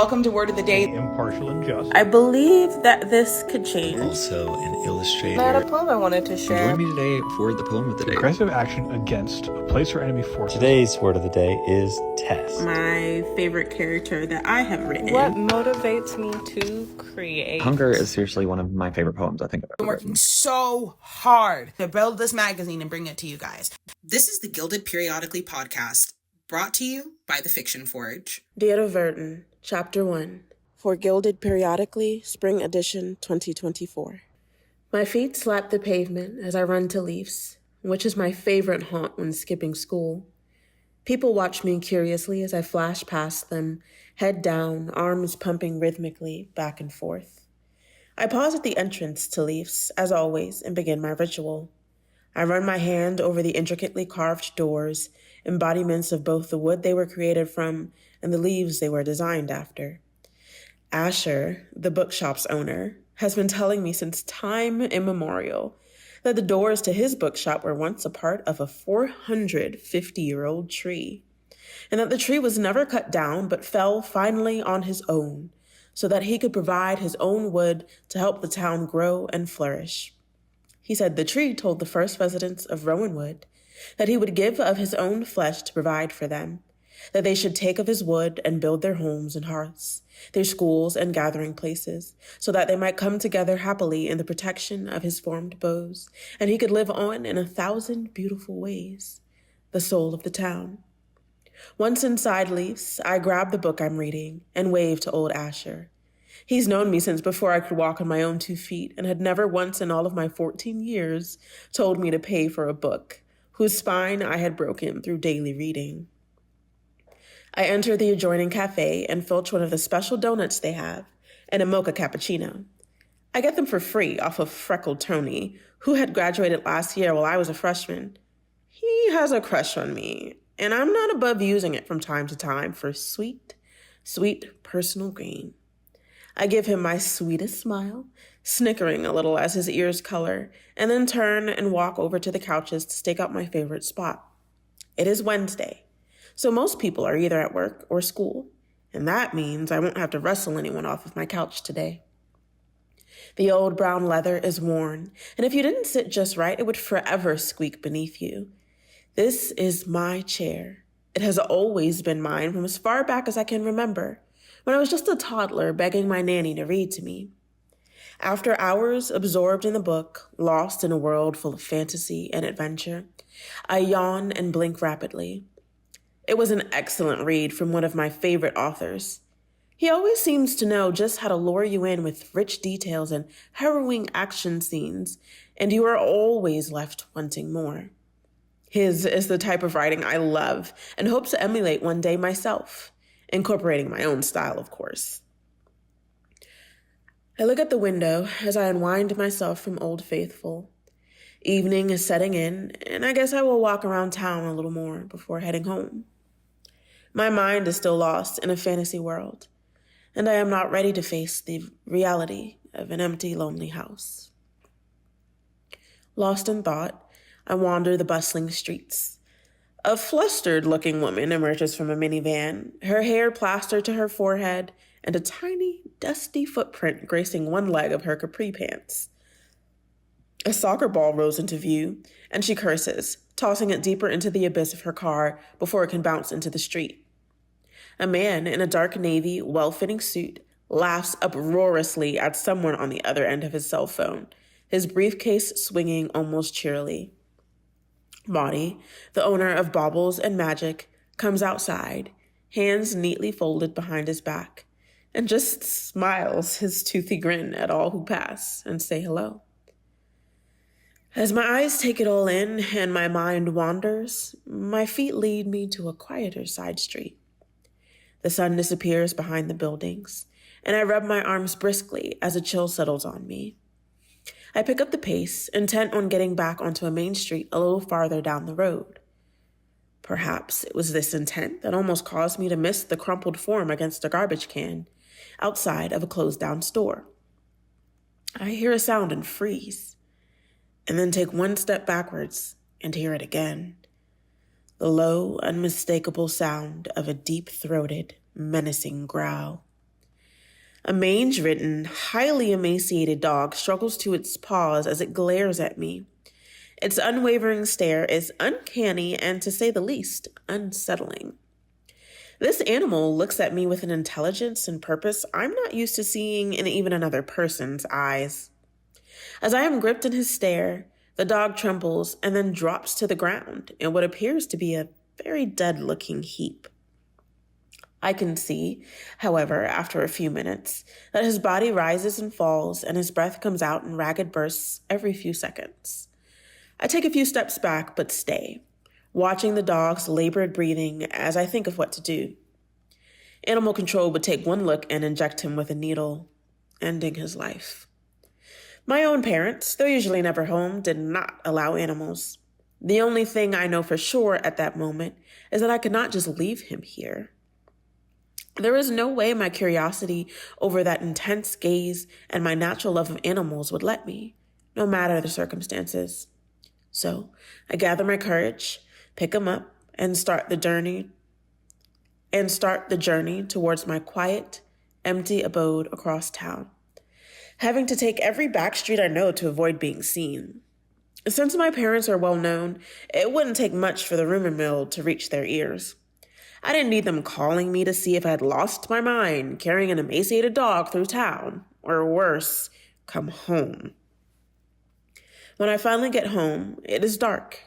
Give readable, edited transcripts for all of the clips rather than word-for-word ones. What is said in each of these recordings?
Welcome to Word of the Day. Impartial and just. I believe that this could change. Also an illustrator. I had a poem I wanted to share. Join me today for the poem of the day. Aggressive action against a place or enemy force. Today's word of the day is test. My favorite character that I have written. What motivates me to create? Hunger is seriously one of my favorite poems I think I've Been ever working written. so hard to build this magazine and bring it to you guys. This is the Guilded Periodically Podcast, brought to you by the Fiction Forge. Dyr Verden, Chapter 1. For Guilded Periodically, Spring Edition 2024. My feet slap the pavement as I run to Leafs, which is my favorite haunt when skipping school. People watch me curiously as I flash past them, head down, arms pumping rhythmically back and forth. I pause at the entrance to Leafs, as always, and begin my ritual. I run my hand over the intricately carved doors, embodiments of both the wood they were created from and the leaves they were designed after. Asher, the bookshop's owner, has been telling me since time immemorial that the doors to his bookshop were once a part of a 450-year-old tree, and that the tree was never cut down but fell finally on his own, so that he could provide his own wood to help the town grow and flourish. He said the tree told the first residents of Rowanwood that he would give of his own flesh to provide for them, that they should take of his wood and build their homes and hearths, their schools and gathering places, so that they might come together happily in the protection of his formed boughs, and he could live on in 1,000 beautiful ways, the soul of the town. Once inside Leafs, I grab the book I'm reading and wave to old Asher. He's known me since before I could walk on my own 2 feet and had never once in all of my 14 years told me to pay for a book, whose spine I had broken through daily reading. I enter the adjoining cafe and filch one of the special donuts they have and a mocha cappuccino. I get them for free off of Freckled Tony, who had graduated last year while I was a freshman. He has a crush on me, and I'm not above using it from time to time for sweet, sweet personal gain. I give him my sweetest smile, snickering a little as his ears color, and then turn and walk over to the couches to stake out my favorite spot. It is Wednesday, so most people are either at work or school, and that means I won't have to wrestle anyone off of my couch today. The old brown leather is worn, and if you didn't sit just right, it would forever squeak beneath you. This is my chair. It has always been mine from as far back as I can remember, when I was just a toddler begging my nanny to read to me. After hours absorbed in the book, lost in a world full of fantasy and adventure, I yawn and blink rapidly. It was an excellent read from one of my favorite authors. He always seems to know just how to lure you in with rich details and harrowing action scenes, and you are always left wanting more. His is the type of writing I love and hope to emulate one day myself, incorporating my own style, of course. I look at the window as I unwind myself from Old Faithful. Evening is setting in, and I guess I will walk around town a little more before heading home. My mind is still lost in a fantasy world, and I am not ready to face the reality of an empty, lonely house. Lost in thought, I wander the bustling streets. A flustered-looking woman emerges from a minivan, her hair plastered to her forehead, and a tiny, dusty footprint gracing one leg of her capri pants. A soccer ball rolls into view, and she curses, tossing it deeper into the abyss of her car before it can bounce into the street. A man in a dark navy, well-fitting suit laughs uproariously at someone on the other end of his cell phone, his briefcase swinging almost cheerily. Maudie, the owner of Baubles and Magic, comes outside, hands neatly folded behind his back, and just smiles his toothy grin at all who pass and say hello. As my eyes take it all in and my mind wanders, my feet lead me to a quieter side street. The sun disappears behind the buildings, and I rub my arms briskly as a chill settles on me. I pick up the pace, intent on getting back onto a main street a little farther down the road. Perhaps it was this intent that almost caused me to miss the crumpled form against a garbage can outside of a closed-down store. I hear a sound and freeze, and then take one step backwards and hear it again. The low, unmistakable sound of a deep-throated, menacing growl. A mange-ridden, highly emaciated dog struggles to its paws as it glares at me. Its unwavering stare is uncanny and, to say the least, unsettling. This animal looks at me with an intelligence and purpose I'm not used to seeing in even another person's eyes. As I am gripped in his stare, the dog trembles and then drops to the ground in what appears to be a very dead-looking heap. I can see, however, after a few minutes, that his body rises and falls and his breath comes out in ragged bursts every few seconds. I take a few steps back but stay, watching the dog's labored breathing as I think of what to do. Animal control would take one look and inject him with a needle, ending his life. My own parents, though usually never home, did not allow animals. The only thing I know for sure at that moment is that I could not just leave him here. There is no way my curiosity over that intense gaze and my natural love of animals would let me, no matter the circumstances. So I gather my courage, pick him up, and start the journey towards my quiet, empty abode across town, having to take every back street I know to avoid being seen. Since my parents are well known, it wouldn't take much for the rumor mill to reach their ears. I didn't need them calling me to see if I had lost my mind carrying an emaciated dog through town, or worse, come home. When I finally get home, it is dark.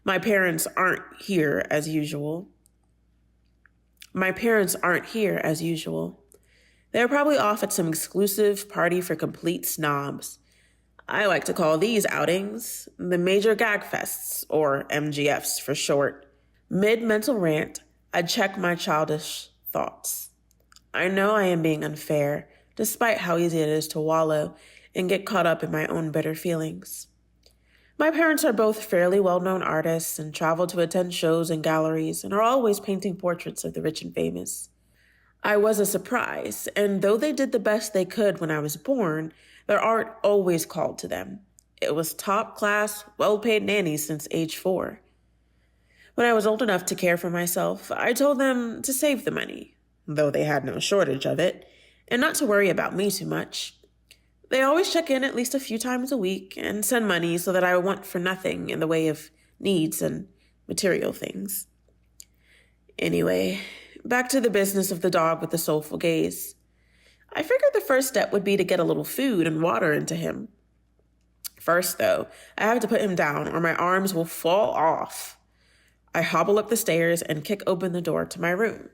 My parents aren't here as usual. They're probably off at some exclusive party for complete snobs. I like to call these outings the Major Gag Fests, or MGFs for short. Mid-mental rant, I check my childish thoughts. I know I am being unfair, despite how easy it is to wallow and get caught up in my own bitter feelings. My parents are both fairly well-known artists and travel to attend shows and galleries and are always painting portraits of the rich and famous. I was a surprise, and though they did the best they could when I was born, their art always called to them. It was top-class, well-paid nannies since age 4. When I was old enough to care for myself, I told them to save the money, though they had no shortage of it, and not to worry about me too much. They always check in at least a few times a week and send money so that I want for nothing in the way of needs and material things. Anyway, back to the business of the dog with the soulful gaze. I figured the first step would be to get a little food and water into him. First, though, I have to put him down or my arms will fall off. I hobble up the stairs and kick open the door to my room.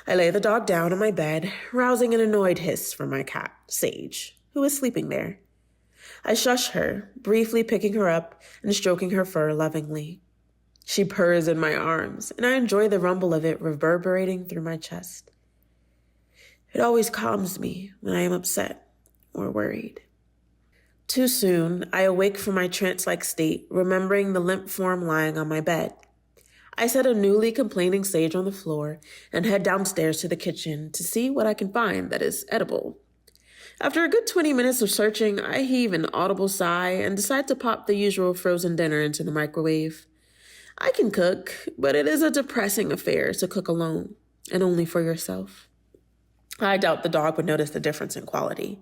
I lay the dog down on my bed, rousing an annoyed hiss from my cat, Sage, who is sleeping there. I shush her, briefly picking her up and stroking her fur lovingly. She purrs in my arms, and I enjoy the rumble of it reverberating through my chest. It always calms me when I am upset or worried. Too soon, I awake from my trance-like state, remembering the limp form lying on my bed. I set a newly complaining Sage on the floor and head downstairs to the kitchen to see what I can find that is edible. After a good 20 minutes of searching, I heave an audible sigh and decide to pop the usual frozen dinner into the microwave. I can cook, but it is a depressing affair to cook alone, and only for yourself. I doubt the dog would notice the difference in quality.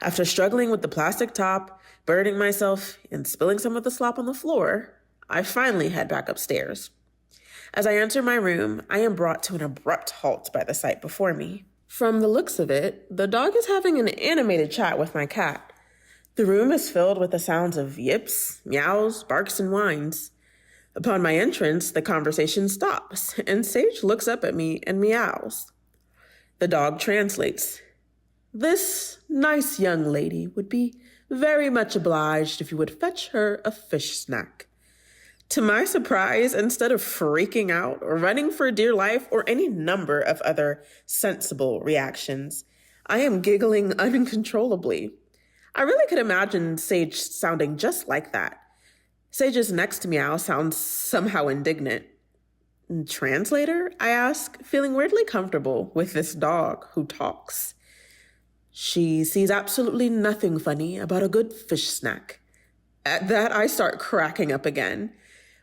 After struggling with the plastic top, burning myself, and spilling some of the slop on the floor, I finally head back upstairs. As I enter my room, I am brought to an abrupt halt by the sight before me. From the looks of it, the dog is having an animated chat with my cat. The room is filled with the sounds of yips, meows, barks, and whines. Upon my entrance, the conversation stops, and Sage looks up at me and meows. The dog translates. "This nice young lady would be very much obliged if you would fetch her a fish snack." To my surprise, instead of freaking out or running for dear life or any number of other sensible reactions, I am giggling uncontrollably. I really could imagine Sage sounding just like that. Sage's next meow sounds somehow indignant. "Translator?" I ask, feeling weirdly comfortable with this dog who talks. She sees absolutely nothing funny about a good fish snack. At that, I start cracking up again.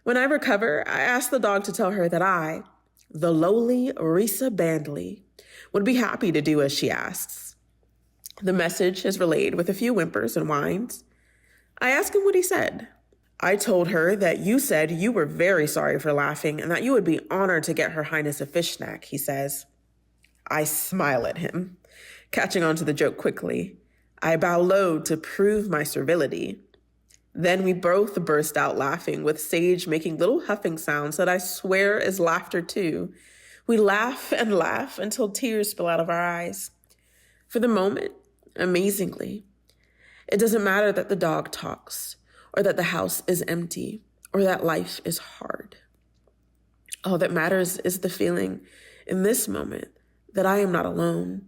When I recover, I ask the dog to tell her that I, the lowly Risa Bandley, would be happy to do as she asks. The message is relayed with a few whimpers and whines. I ask him what he said. I told her that you said you were very sorry for laughing and that you would be honored to get Her Highness a fish snack, he says. I smile at him, catching on to the joke quickly. I bow low to prove my servility. Then we both burst out laughing, with Sage making little huffing sounds that I swear is laughter too. We laugh and laugh until tears spill out of our eyes. For the moment, amazingly, it doesn't matter that the dog talks, or that the house is empty, or that life is hard. All that matters is the feeling in this moment that I am not alone.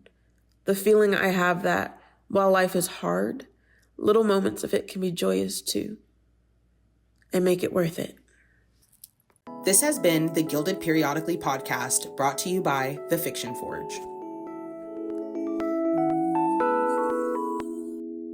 The feeling I have that while life is hard, little moments of it can be joyous too, and make it worth it. This has been the Guilded Periodically Podcast, brought to you by The Fiction Forge.